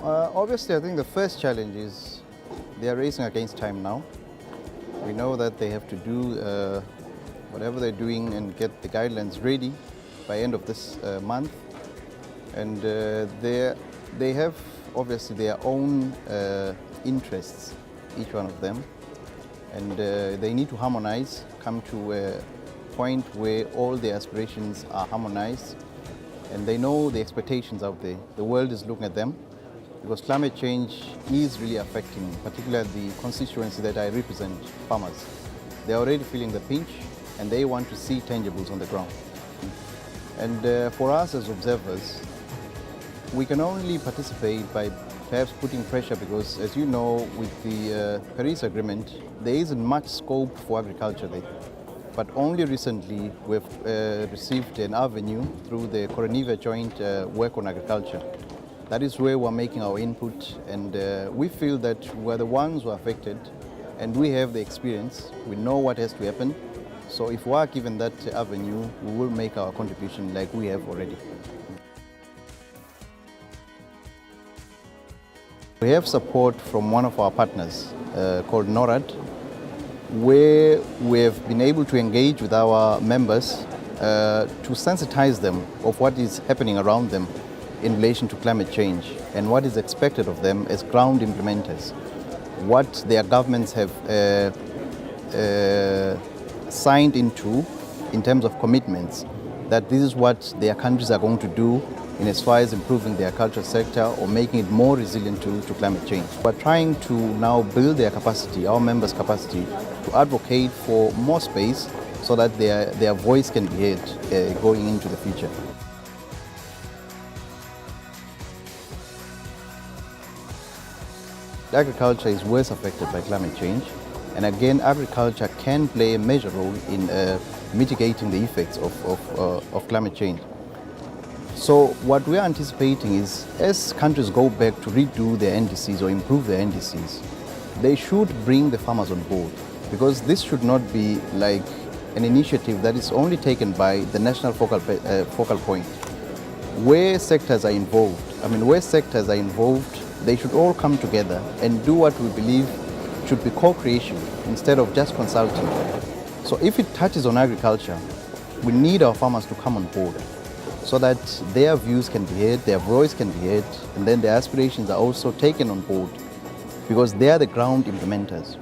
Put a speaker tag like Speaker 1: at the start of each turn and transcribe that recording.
Speaker 1: Obviously, I think the first challenge is they are racing against time now. We know that they have to do whatever they're doing and get the guidelines ready by end of this month. And they have obviously their own interests, each one of them. And they need to harmonize, come to a point where all their aspirations are harmonized. And they know the expectations out there. The world is looking at them because climate change is really affecting, particularly the constituency that I represent, farmers. They're already feeling the pinch and they want to see tangibles on the ground. And for us as observers, we can only participate by perhaps putting pressure because, as you know, with the Paris Agreement, there isn't much scope for agriculture there. But only recently we've received an avenue through the Coroniva Joint Work on Agriculture. That is where we're making our input, and we feel that we're the ones who are affected and we have the experience, we know what has to happen. So if we are given that avenue, we will make our contribution like we have already. We have support from one of our partners called NORAD, where we have been able to engage with our members to sensitize them of what is happening around them in relation to climate change and what is expected of them as ground implementers, what their governments have signed into in terms of commitments, that this is what their countries are going to do in as far as improving their agricultural sector or making it more resilient to climate change. We're trying to now build their capacity, our members' capacity, to advocate for more space so that their voice can be heard going into the future. Agriculture is worse affected by climate change, and again, agriculture can play a major role in mitigating the effects of climate change. So what we are anticipating is, as countries go back to redo their NDCs or improve their NDCs, they should bring the farmers on board, because this should not be like an initiative that is only taken by the national focal point. Where sectors are involved, they should all come together and do what we believe should be co-creation instead of just consulting. So if it touches on agriculture, we need our farmers to come on board so that their views can be heard, their voice can be heard, and then their aspirations are also taken on board because they are the ground implementers.